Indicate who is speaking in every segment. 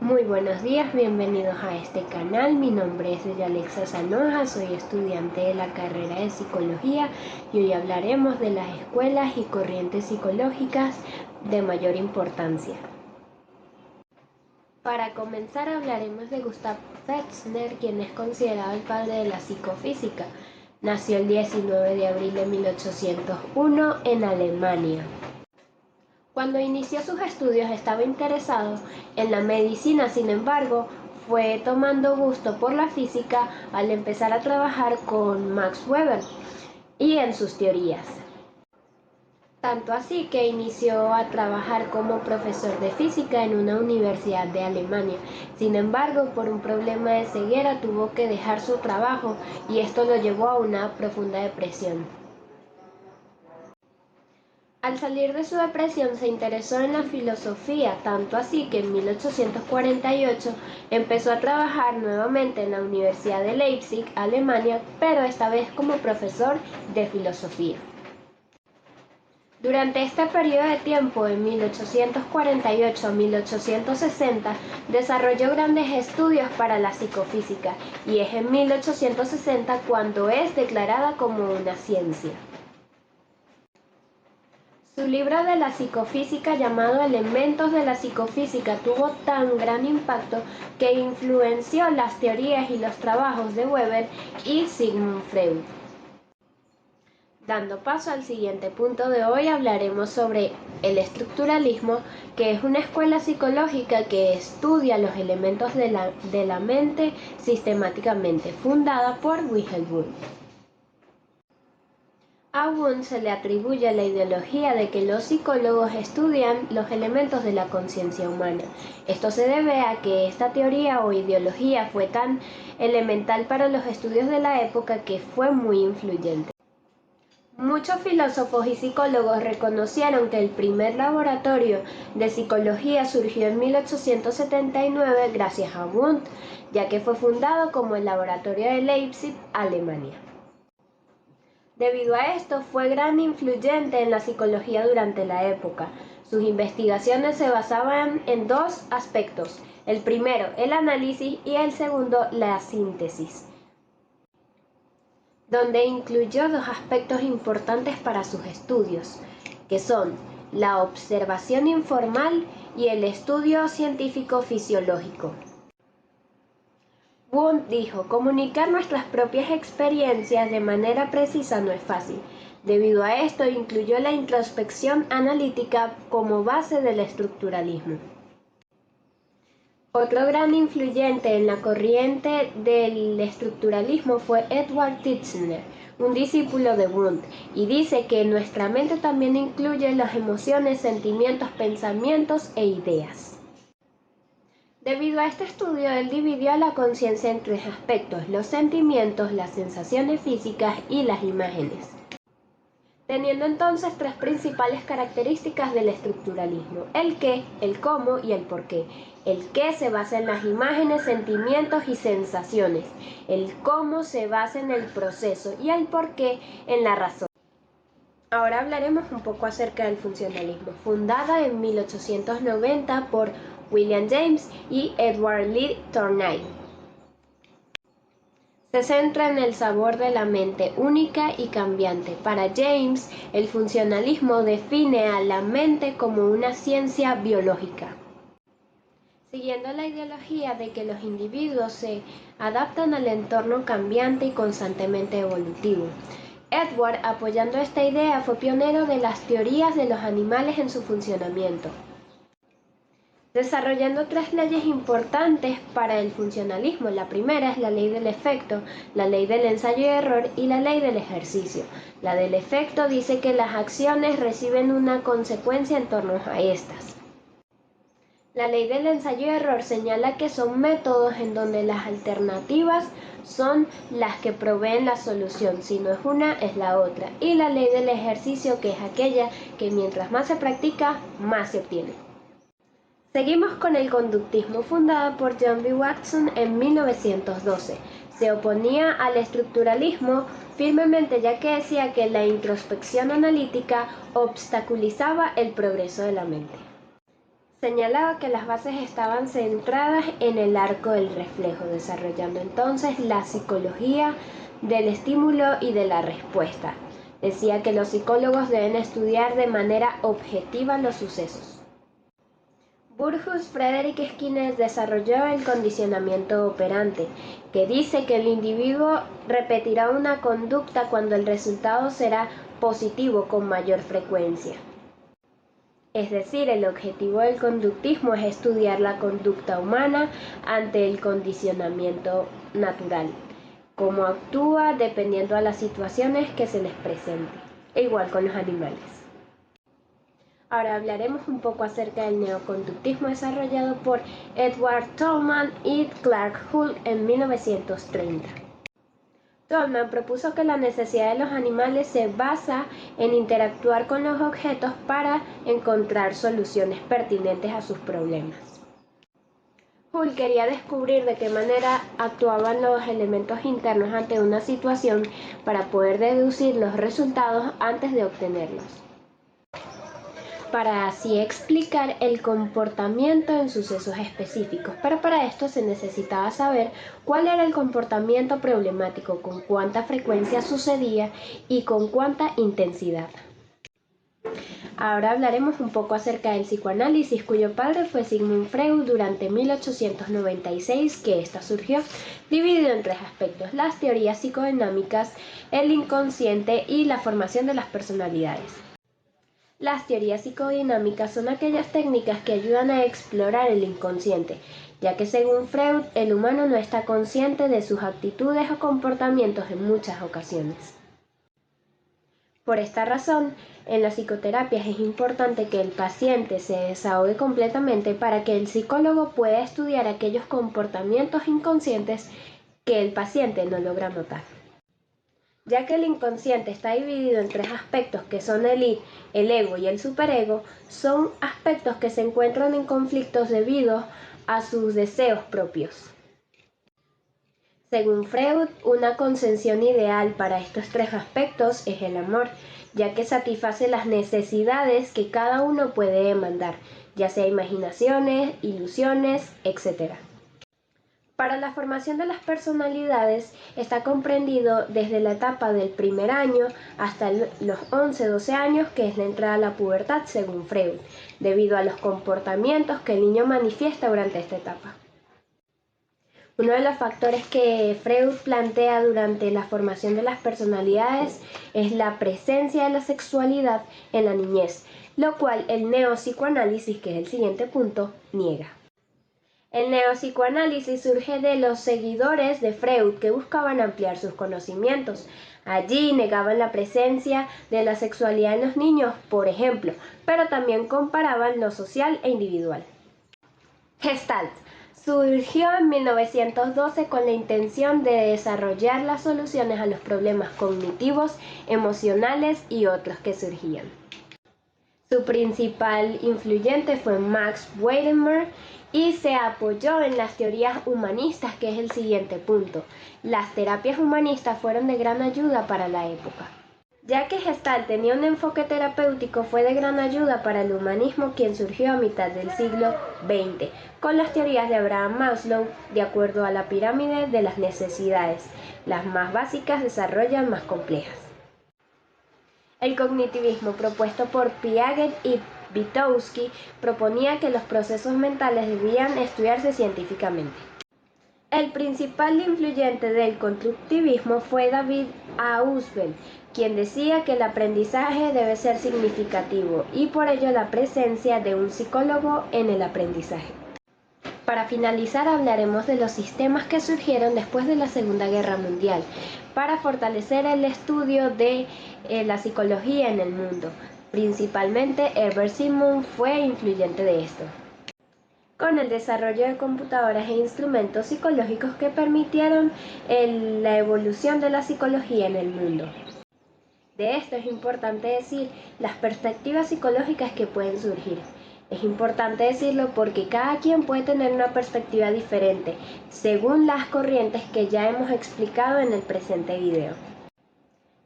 Speaker 1: Muy buenos días, bienvenidos a este canal. Mi nombre es Alexa Sanoja, soy estudiante de la carrera de Psicología y hoy hablaremos de las escuelas y corrientes psicológicas de mayor importancia. Para comenzar hablaremos de Gustav Fechner, quien es considerado el padre de la psicofísica. Nació el 19 de abril de 1801 en Alemania. Cuando inició sus estudios estaba interesado en la medicina, sin embargo, fue tomando gusto por la física al empezar a trabajar con Max Weber y en sus teorías. Tanto así que inició a trabajar como profesor de física en una universidad de Alemania. Sin embargo, por un problema de ceguera tuvo que dejar su trabajo y esto lo llevó a una profunda depresión. Al salir de su depresión se interesó en la filosofía, tanto así que en 1848 empezó a trabajar nuevamente en la Universidad de Leipzig, Alemania, pero esta vez como profesor de filosofía. Durante este periodo de tiempo, de 1848 a 1860, desarrolló grandes estudios para la psicofísica y es en 1860 cuando es declarada como una ciencia. Su libro de la psicofísica llamado Elementos de la psicofísica tuvo tan gran impacto que influenció las teorías y los trabajos de Weber y Sigmund Freud. Dando paso al siguiente punto de hoy, hablaremos sobre el estructuralismo, que es una escuela psicológica que estudia los elementos de la mente sistemáticamente, fundada por Wilhelm Wundt. A Wundt se le atribuye la ideología de que los psicólogos estudian los elementos de la conciencia humana. Esto se debe a que esta teoría o ideología fue tan elemental para los estudios de la época que fue muy influyente. Muchos filósofos y psicólogos reconocieron que el primer laboratorio de psicología surgió en 1879 gracias a Wundt, ya que fue fundado como el Laboratorio de Leipzig, Alemania. Debido a esto, fue gran influyente en la psicología durante la época. Sus investigaciones se basaban en dos aspectos: el primero, el análisis, y el segundo, la síntesis, donde incluyó dos aspectos importantes para sus estudios, que son la observación informal y el estudio científico-fisiológico. Wundt dijo: comunicar nuestras propias experiencias de manera precisa no es fácil. Debido a esto, incluyó la introspección analítica como base del estructuralismo. Otro gran influyente en la corriente del estructuralismo fue Edward Titchener, un discípulo de Wundt, y dice que nuestra mente también incluye las emociones, sentimientos, pensamientos e ideas. Debido a este estudio, él dividió a la conciencia en tres aspectos: los sentimientos, las sensaciones físicas y las imágenes, teniendo entonces tres principales características del estructuralismo: el qué, el cómo y el por qué. El qué se basa en las imágenes, sentimientos y sensaciones. El cómo se basa en el proceso y el por qué en la razón. Ahora hablaremos un poco acerca del funcionalismo, fundada en 1890 por William James y Edward Lee Thornhill. Se centra en el sabor de la mente única y cambiante. Para James, el funcionalismo define a la mente como una ciencia biológica, siguiendo la ideología de que los individuos se adaptan al entorno cambiante y constantemente evolutivo. Edward, apoyando esta idea, fue pionero de las teorías de los animales en su funcionamiento, desarrollando tres leyes importantes para el funcionalismo. La primera es la ley del efecto, la ley del ensayo y error y la ley del ejercicio. La del efecto dice que las acciones reciben una consecuencia en torno a estas. La ley del ensayo y error señala que son métodos en donde las alternativas son las que proveen la solución, si no es una, es la otra. Y la ley del ejercicio, que es aquella que mientras más se practica, más se obtiene. Seguimos con el conductismo, fundado por John B. Watson en 1912. Se oponía al estructuralismo firmemente, ya que decía que la introspección analítica obstaculizaba el progreso de la mente. Señalaba que las bases estaban centradas en el arco del reflejo, desarrollando entonces la psicología del estímulo y de la respuesta. Decía que los psicólogos deben estudiar de manera objetiva los sucesos. Burgos Frederick Skinner desarrolló el condicionamiento operante, que dice que el individuo repetirá una conducta cuando el resultado será positivo con mayor frecuencia. Es decir, el objetivo del conductismo es estudiar la conducta humana ante el condicionamiento natural, cómo actúa dependiendo de las situaciones que se les presente, e igual con los animales. Ahora hablaremos un poco acerca del neoconductismo desarrollado por Edward Tolman y Clark Hull en 1930. Tolman propuso que la necesidad de los animales se basa en interactuar con los objetos para encontrar soluciones pertinentes a sus problemas. Hull quería descubrir de qué manera actuaban los elementos internos ante una situación para poder deducir los resultados antes de obtenerlos, para así explicar el comportamiento en sucesos específicos, pero para esto se necesitaba saber cuál era el comportamiento problemático, con cuánta frecuencia sucedía y con cuánta intensidad. Ahora hablaremos un poco acerca del psicoanálisis, cuyo padre fue Sigmund Freud durante 1896, que ésta surgió, dividido en tres aspectos: las teorías psicodinámicas, el inconsciente y la formación de las personalidades. Las teorías psicodinámicas son aquellas técnicas que ayudan a explorar el inconsciente, ya que según Freud, el humano no está consciente de sus actitudes o comportamientos en muchas ocasiones. Por esta razón, en las psicoterapias es importante que el paciente se desahogue completamente para que el psicólogo pueda estudiar aquellos comportamientos inconscientes que el paciente no logra notar. Ya que el inconsciente está dividido en tres aspectos que son el id, el ego y el superego, son aspectos que se encuentran en conflictos debido a sus deseos propios. Según Freud, una concepción ideal para estos tres aspectos es el amor, ya que satisface las necesidades que cada uno puede demandar, ya sea imaginaciones, ilusiones, etc. Para la formación de las personalidades está comprendido desde la etapa del primer año hasta los 11-12 años, que es la entrada a la pubertad según Freud, debido a los comportamientos que el niño manifiesta durante esta etapa. Uno de los factores que Freud plantea durante la formación de las personalidades es la presencia de la sexualidad en la niñez, lo cual el neopsicoanálisis, que es el siguiente punto, niega. El neopsicoanálisis surge de los seguidores de Freud que buscaban ampliar sus conocimientos. Allí negaban la presencia de la sexualidad en los niños, por ejemplo, pero también comparaban lo social e individual. Gestalt surgió en 1912 con la intención de desarrollar las soluciones a los problemas cognitivos, emocionales y otros que surgían. Su principal influyente fue Max Wedemeyer y se apoyó en las teorías humanistas, que es el siguiente punto. Las terapias humanistas fueron de gran ayuda para la época. Ya que Gestalt tenía un enfoque terapéutico, fue de gran ayuda para el humanismo, quien surgió a mitad del siglo XX, con las teorías de Abraham Maslow, de acuerdo a la pirámide de las necesidades. Las más básicas desarrollan más complejas. El cognitivismo propuesto por Piaget y Vygotsky proponía que los procesos mentales debían estudiarse científicamente. El principal influyente del constructivismo fue David Ausubel, quien decía que el aprendizaje debe ser significativo y por ello la presencia de un psicólogo en el aprendizaje. Para finalizar, hablaremos de los sistemas que surgieron después de la Segunda Guerra Mundial para fortalecer el estudio de la psicología en el mundo. Principalmente Herbert Simon fue influyente de esto, con el desarrollo de computadoras e instrumentos psicológicos que permitieron la evolución de la psicología en el mundo. De esto es importante decir las perspectivas psicológicas que pueden surgir. Es importante decirlo porque cada quien puede tener una perspectiva diferente, según las corrientes que ya hemos explicado en el presente video.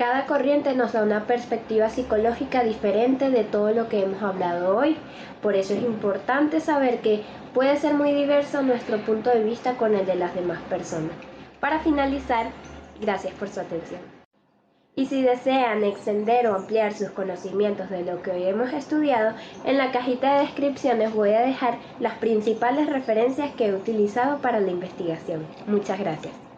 Speaker 1: Cada corriente nos da una perspectiva psicológica diferente de todo lo que hemos hablado hoy. Por eso es importante saber que puede ser muy diverso nuestro punto de vista con el de las demás personas. Para finalizar, gracias por su atención. Y si desean extender o ampliar sus conocimientos de lo que hoy hemos estudiado, en la cajita de descripciones voy a dejar las principales referencias que he utilizado para la investigación. Muchas gracias.